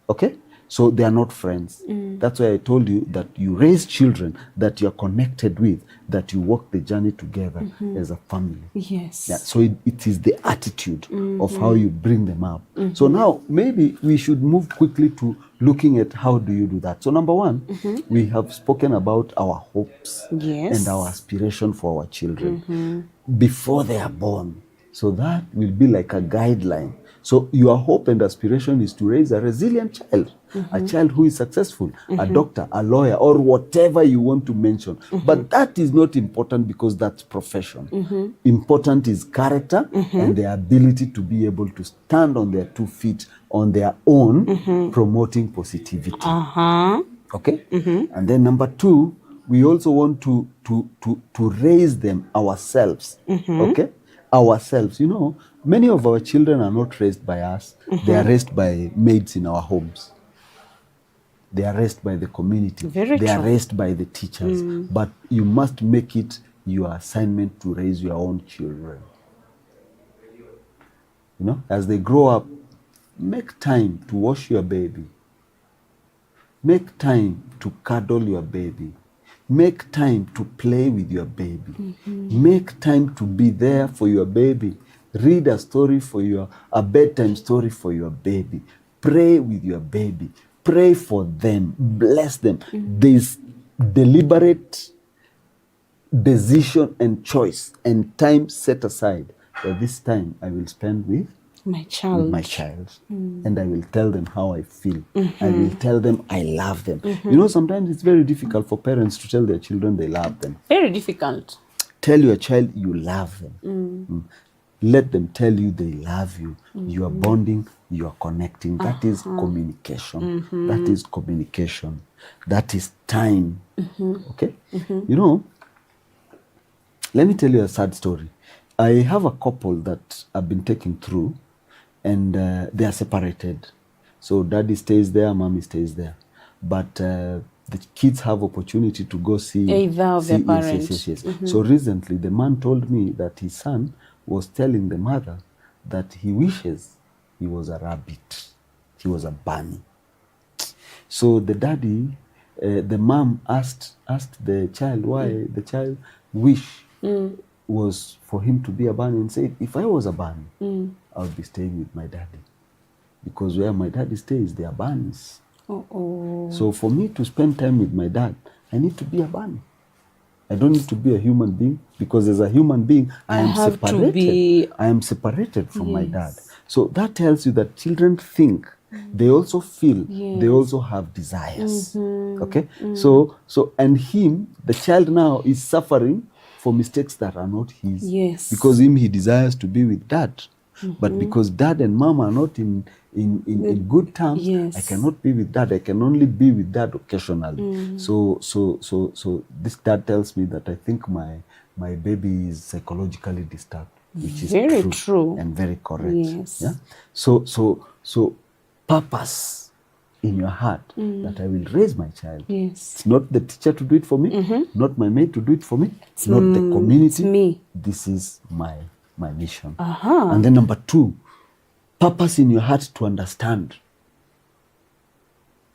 Okay? So they are not friends. That's why I told you that you raise children that you're connected with, that you walk the journey together as a family. Yes. Yeah, so it is the attitude of how you bring them up. So now maybe we should move quickly to looking at how do you do that. So number one, we have spoken about our hopes and our aspiration for our children before they are born. So that will be like a guideline. So your hope and aspiration is to raise a resilient child, a child who is successful, a doctor, a lawyer, or whatever you want to mention. But that is not important because that's profession. Important is character and their ability to be able to stand on their 2 feet on their own, promoting positivity. Okay? And then number 2, we also want to raise them ourselves. Okay? Ourselves. You know, many of our children are not raised by us. They are raised by maids in our homes. They are raised by the community. They are raised by the teachers. But you must make it your assignment to raise your own children. You know, as they grow up, make time to wash your baby. Make time to cuddle your baby. Make time to play with your baby. Make time to be there for your baby. Read a story a bedtime story for your baby. Pray with your baby. Pray for them. Bless them. There's deliberate decision and choice and time set aside that this time I will spend with my child. And I will tell them how I feel. I will tell them I love them. You know, sometimes it's very difficult for parents to tell their children they love them. Very difficult. Tell your child you love them. Let them tell you they love you. You are bonding, you are connecting. That is communication. That is communication. That is time. Okay? You know, let me tell you a sad story. I have a couple that I've been taking through, and they are separated. So daddy stays there, mommy stays there. But the kids have opportunity to go see either of their parents. Yes. So recently, the man told me that his son was telling the mother that he wishes he was a rabbit. He was a bunny. So the daddy, the mom asked the child why the child wish was for him to be a bunny, and said, if I was a bunny, I would be staying with my daddy. Because where my daddy stays, there are bunnies. So for me to spend time with my dad, I need to be a bunny. I don't need to be a human being, because as a human being, I am separated. I am separated from my dad. So that tells you that children think, they also feel, they also have desires. Okay? So and him, the child now is suffering for mistakes that are not his. Because he desires to be with dad. But because dad and mom are not in good terms, I cannot be with dad. I can only be with dad occasionally. So this dad tells me that I think my baby is psychologically disturbed, which is very true and very correct. Yeah. So purpose in your heart that I will raise my child. Yes. It's not the teacher to do it for me, not my mate to do it for me, it's not the community. It's me. This is my mission. Uh-huh. And then number 2, purpose in your heart to understand.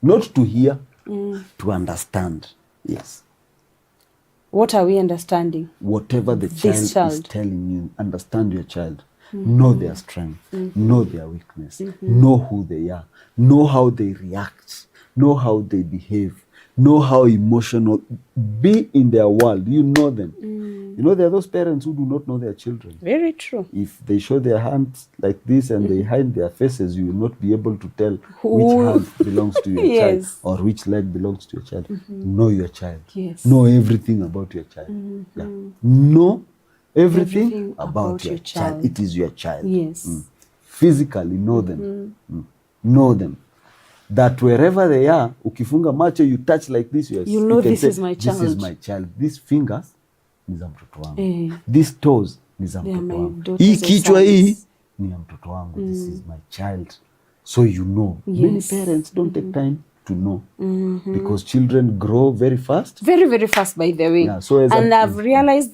Not to hear, to understand. Yes. What are we understanding? Whatever the child is telling you, understand your child. Know their strength, know their weakness, know who they are, know how they react, know how they behave, know how emotional, be in their world. You know them. You know, there are those parents who do not know their children. Very true. If they show their hands like this and they hide their faces, you will not be able to tell which hand belongs to your child or which leg belongs to your child. Know your child. Yes. Know everything about your child. Yeah. Know everything about your child. It is your child. Yes. Physically know them. Know them. That wherever they are, ukifunga macho, you touch like this, you know this is my child. This is my child. These fingers ni za mtoto wangu. These toes ni za mtoto wangu. Hii kichwa hii ni ya mtoto wangu. This is my child. So you know. Yes. Many parents don't take time to know because children grow very fast. Very, very fast, by the way. Yeah, so and I've realized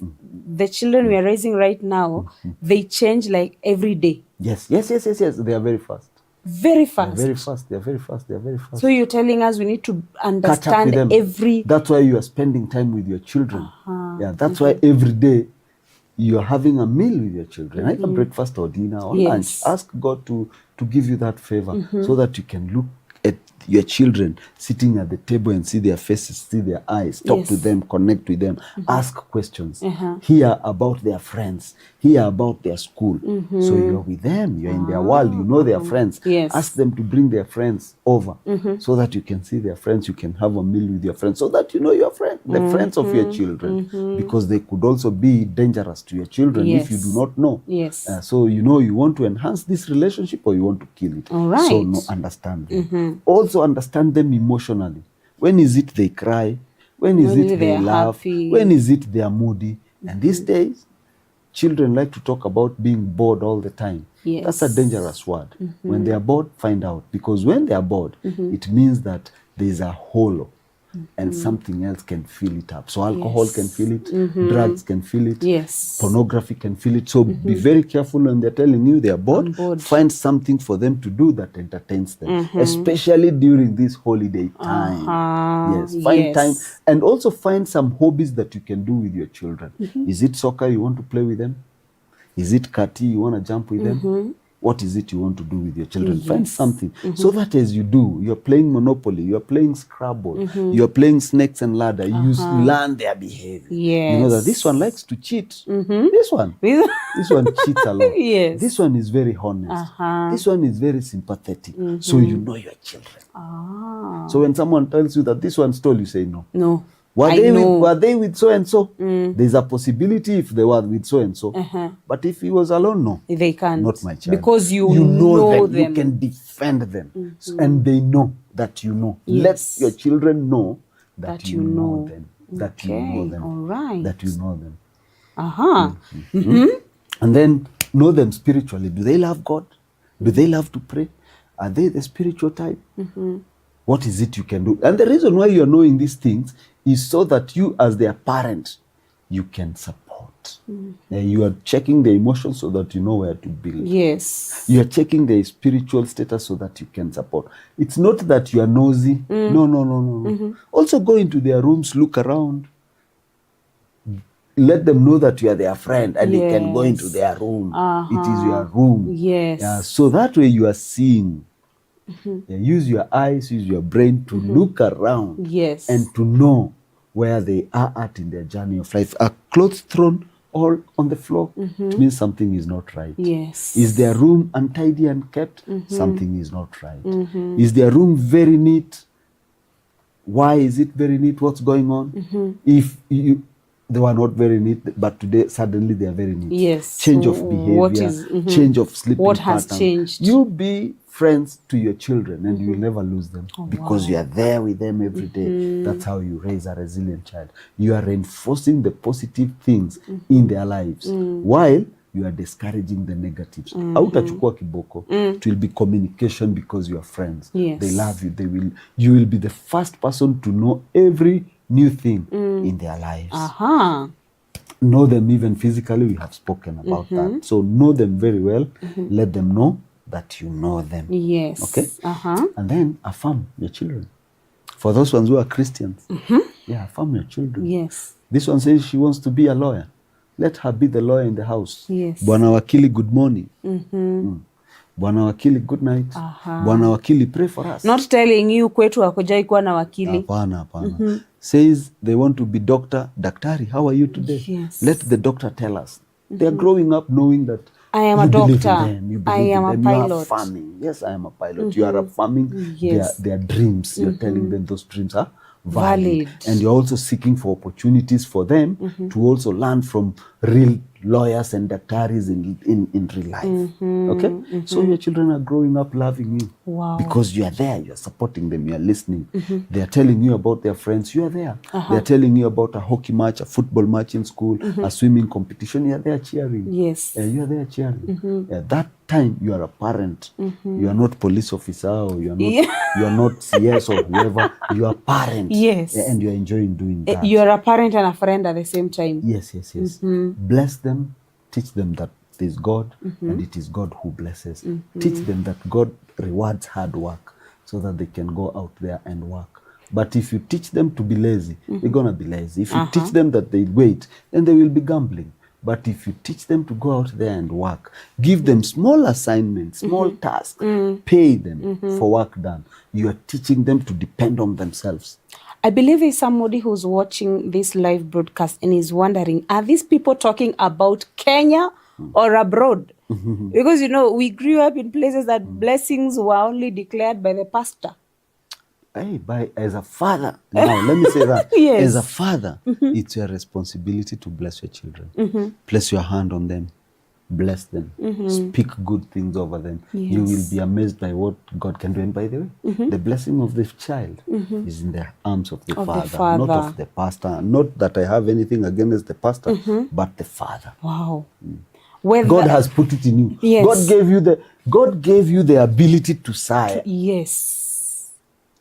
the children we are raising right now, they change like every day. Yes. They are very fast. Very fast. They're very fast. So you're telling us we need to understand every... That's why you are spending time with your children. Yeah, that's why every day you're having a meal with your children. Either breakfast or dinner or lunch. Ask God to give you that favor so that you can look at your children sitting at the table and see their faces, see their eyes, talk to them, connect with them, ask questions, hear about their friends, hear about their school. So you're with them, you're in their world, you know their friends. Ask them to bring their friends over so that you can see their friends, you can have a meal with your friends, so that you know your friend, the friends of your children, because they could also be dangerous to your children if you do not know. So you know you want to enhance this relationship or you want to kill it. So no, understand them. Also understand them emotionally. When is it they cry? When is it they laugh? Happy. When is it they are moody? And these days, children like to talk about being bored all the time. That's a dangerous word. When they are bored, find out. Because when they are bored, it means that there is a hole and something else can fill it up. So alcohol can fill it, drugs can fill it, pornography can fill it. So be very careful when they're telling you they are bored. Find something for them to do that entertains them, especially during this holiday time. Find time, and also find some hobbies that you can do with your children. Is it soccer you want to play with them? Is it kati you want to jump with them? What is it you want to do with your children? Find something. So that as you do, you're playing Monopoly, you're playing Scrabble, you're playing Snakes and Ladder, you learn their behavior. You know that this one likes to cheat. This one cheats a lot. This one is very honest. This one is very sympathetic. So you know your children. So when someone tells you that this one stole, you say no. No. Were they with so and so? There's a possibility if they were with so and so. But if he was alone, no. They can't. Not my child. Because you know them. You can defend them. And they know that you know. Let your children know that you know them. That you know them. All right. That you know them. And then know them spiritually. Do they love God? Do they love to pray? Are they the spiritual type? What is it you can do? And the reason why you're knowing these things is so that you as their parent, you can support. You are checking their emotions so that you know where to build. You are checking their spiritual status so that you can support. It's not that you are nosy. No. Also go into their rooms, look around. Let them know that you are their friend and they can go into their room. It is your room. So that way you are seeing. Use your eyes, use your brain to look around and to know where they are at in their journey of life. Are clothes thrown all on the floor? It means something is not right. Is their room untidy and kept? Something is not right. Is their room very neat? Why is it very neat? What's going on? If they were not very neat, but today suddenly they are very neat. Change of behavior, change of sleeping what has changed? You be friends to your children and you will never lose them because you are there with them every day. That's how you raise a resilient child. You are reinforcing the positive things in their lives while you are discouraging the negatives. Hautachukua kiboko. It will be communication because you are friends. Yes. They love you. You will be the first person to know every new thing in their lives. Know them even physically. We have spoken about that. So know them very well. Let them know that you know them. Yes. Okay? And then affirm your children. For those ones who are Christians, affirm your children. Yes. This one says she wants to be a lawyer. Let her be the lawyer in the house. Yes. Bwana wakili, good morning. Bwana wakili, good night. Bwana wakili, pray for us. Not telling you kwetu hakujai kuwa na wakili. Hapana. Says they want to be doctor. Daktari, how are you today? Yes. Let the doctor tell us. They are growing up knowing that I am a doctor. I am a pilot. You are affirming. Yes, I am a pilot. You are affirming their dreams. You're telling them those dreams are valid. And you're also seeking for opportunities for them to also learn from real lawyers and daktaris in real life. Okay? So your children are growing up loving you. Wow. Because you are there. You are supporting them. You are listening. They are telling you about their friends. You are there. They are telling you about a hockey match, a football match in school, a swimming competition. You are there cheering. Yes. You are there cheering. That time you are a parent. You are not police officer or you are not CS or whoever. You are parent. Yes. And you are enjoying doing that. You are a parent and a friend at the same time. Yes. Bless them. Teach them that it is God and it is God who blesses. Teach them that God rewards hard work so that they can go out there and work. But if you teach them to be lazy, they're going to be lazy. If you teach them that they wait, then they will be gambling. But if you teach them to go out there and work, give them small assignments, small tasks, pay them for work done, you are teaching them to depend on themselves. I believe there's somebody who's watching this live broadcast and is wondering, are these people talking about Kenya or abroad? Because, we grew up in places that blessings were only declared by the pastor. Hey, as a father, now let me say that. Yes. As a father, it's your responsibility to bless your children. Place your hand on them. Bless them. Speak good things over them. Yes. You will be amazed by what God can do. And by the way, the blessing of the child is in the arms of the father, not of the pastor. Not that I have anything against the pastor, but the father. Wow. God has put it in you. Yes. God gave you the ability to sire. Yes.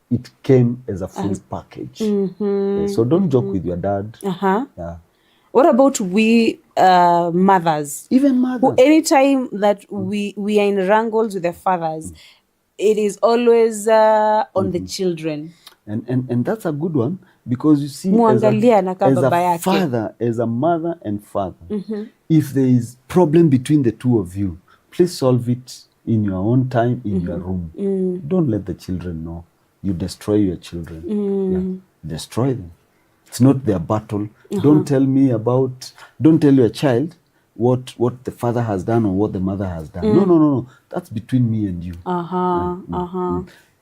It came as a full package. So don't joke with your dad. Yeah. What about we mothers? Even mothers. Who, anytime that we are in wrangles with the fathers, it is always on the children. And that's a good one because you see, as a mother and father, if there is problem between the two of you, please solve it in your own time, in your room. Don't let the children know. You destroy your children. Destroy them. It's not their battle. Don't tell your child what the father has done or what the mother has done. No. That's between me and you.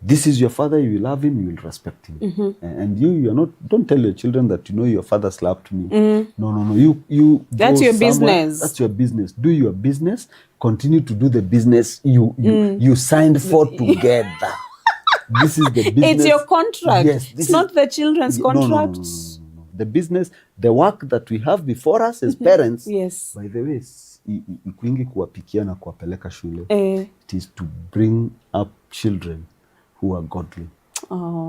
This is your father, you will love him, you will respect him. And you're not, don't tell your children that your father slapped me. No. You That's your business. That's your business. Do your business. Continue to do the business you signed for together. This is the business. It's your contract. Yes, it's not the children's contract. No. The business, the work that we have before us as parents. Yes. By the way, ikuingi kuwapikia na kuwapeleka shule. It is to bring up children who are godly.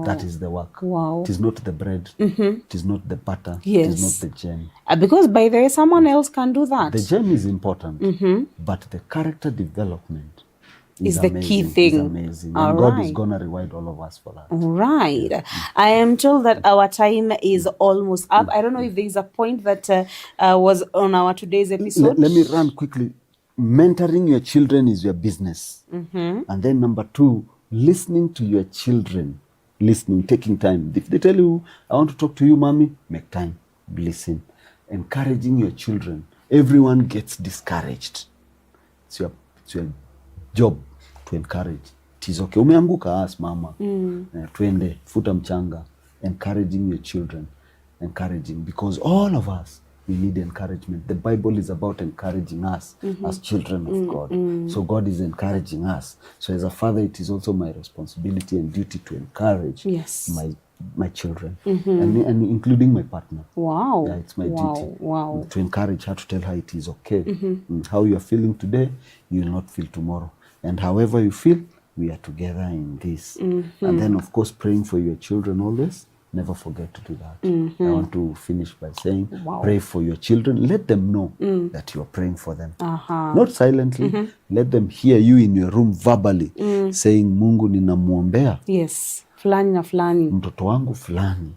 That is the work. Wow. It is not the bread. It is not the butter. Yes. It is not the jam. Because by the way, someone else can do that. The jam is important, but the character development is the key thing. It's amazing. And God is going to reward all of us for that. Right. I am told that our time is almost up. I don't know if there is a point that was on our today's episode. Let me run quickly. Mentoring your children is your business. And then number 2, listening to your children. Listening, taking time. If they tell you, I want to talk to you, mommy, make time. Listen. Encouraging your children. Everyone gets discouraged. It's your job to encourage. It is okay. Umeanguka, ask mama. Twende, futa mchanga. Encouraging your children. Encouraging. Because all of us we need encouragement. The Bible is about encouraging us as children of God. So God is encouraging us. So as a father, it is also my responsibility and duty to encourage my children, and including my partner. Wow. Yeah, it's my duty. Wow. To encourage her, to tell her it is okay. How you are feeling today, you will not feel tomorrow. And however you feel, we are together in this. And then, of course, praying for your children always. Never forget to do that. I want to finish by saying, pray for your children. Let them know that you are praying for them. Not silently. Let them hear you in your room verbally saying, Mungu ninamuombea. Yes. Fulani na fulani. Mtoto wangu fulani.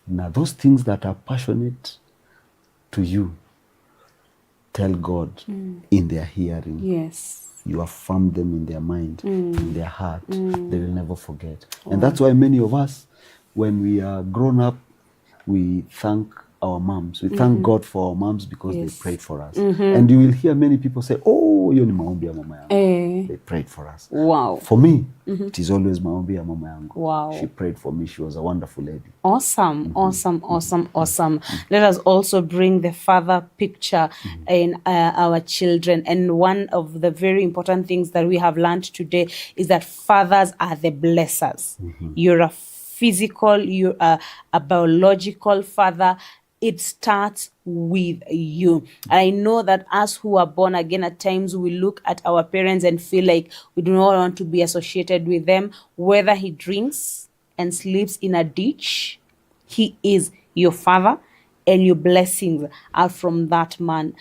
Now, those things that are passionate to you, tell God in their hearing. Yes. You affirm them in their mind, in their heart. They will never forget. And that's why many of us, when we are grown up, we thank our moms. We thank God for our moms because they prayed for us. And you will hear many people say, oh, hiyo ni maombi ya mama yangu. They prayed for us. Wow. For me, it is always maombi ya mama yangu. Wow. She prayed for me. She was a wonderful lady. Awesome, awesome. Let us also bring the father picture in our children. And one of the very important things that we have learned today is that fathers are the blessers. You're a physical, you're a biological father. It starts with you. And I know that us who are born again, at times we look at our parents and feel like we do not want to be associated with them. Whether he drinks and sleeps in a ditch, he is your father, and your blessings are from that man.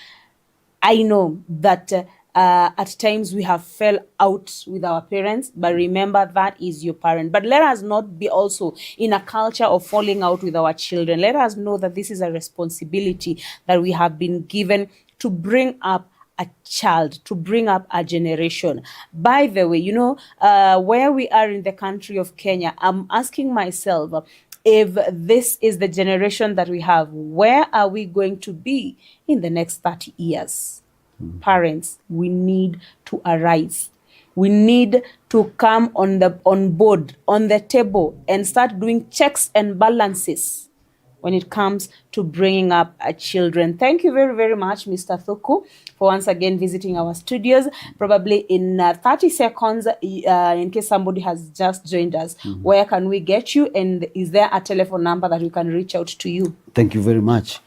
I know that at times we have fell out with our parents, but remember that is your parent. But let us not be also in a culture of falling out with our children. Let us know that this is a responsibility that we have been given to bring up a child, to bring up a generation. By the way, where we are in the country of Kenya, I'm asking myself, if this is the generation that we have, where are we going to be in the next 30 years? Parents, we need to arise. We need to come on board, on the table, and start doing checks and balances when it comes to bringing up children. Thank you very, very much, Mr. Thuku, for once again visiting our studios. Probably in 30 seconds, in case somebody has just joined us, where can we get you? And is there a telephone number that we can reach out to you? Thank you very much.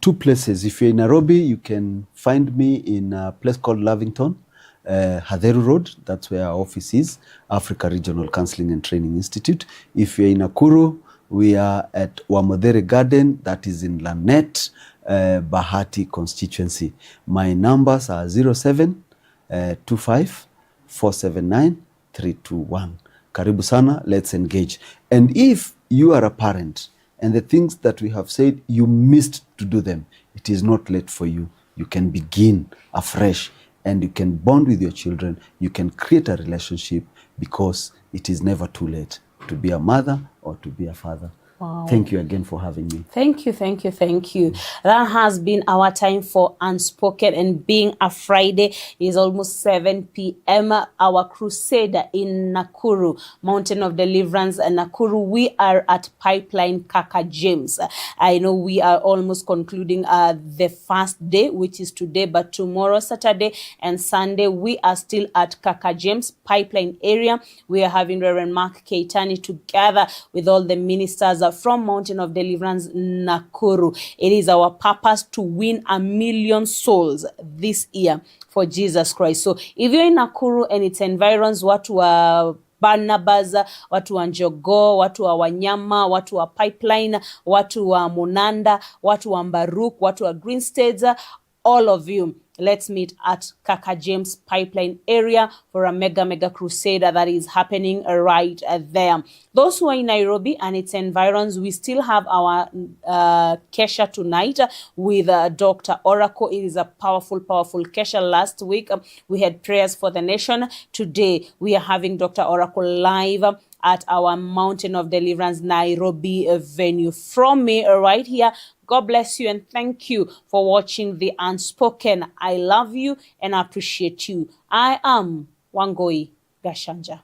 Two places. If you're in Nairobi, you can find me in a place called Lavington, Hatheru Road. That's where our office is, Africa Regional Counseling and Training Institute. If you're in Nakuru, we are at Wamodere Garden, that is in Lanet, Bahati constituency. My numbers are 0725 479 321. Karibu sana, let's engage. And if you are a parent, and the things that we have said, you missed to do them, it is not late for you. You can begin afresh, and you can bond with your children. You can create a relationship, because it is never too late to be a mother or to be a father. Wow. Thank you again for having me. Thank you. That has been our time for Unspoken, and being a Friday, is almost 7 p.m. Our crusade in Nakuru, Mountain of Deliverance, Nakuru. We are at Pipeline Kaka James. I know we are almost concluding the first day, which is today, but tomorrow, Saturday and Sunday, we are still at Kaka James Pipeline area. We are having Reverend Mark Keitani together with all the ministers from Mountain of Deliverance, Nakuru. It is our purpose to win 1 million souls this year for Jesus Christ. So if you're in Nakuru and its environs, watu wa Barnabas, watu wa Njogoo, watu wa Wanyama, watu wa Pipeline, watu wa Munanda, watu wa Mbaruk, watu wa Greensteads, all of you, let's meet at Kaka James Pipeline area for a mega crusade that is happening right there. Those who are in Nairobi and its environs, we still have our Kesha tonight with Dr. Oracle. It is a powerful Kesha. Last week, we had prayers for the nation. Today, we are having Dr. Oracle live at our Mountain of Deliverance Nairobi venue. From me right here, God bless you and thank you for watching The Unspoken. I love you and appreciate you. I am Wangu Gachanja.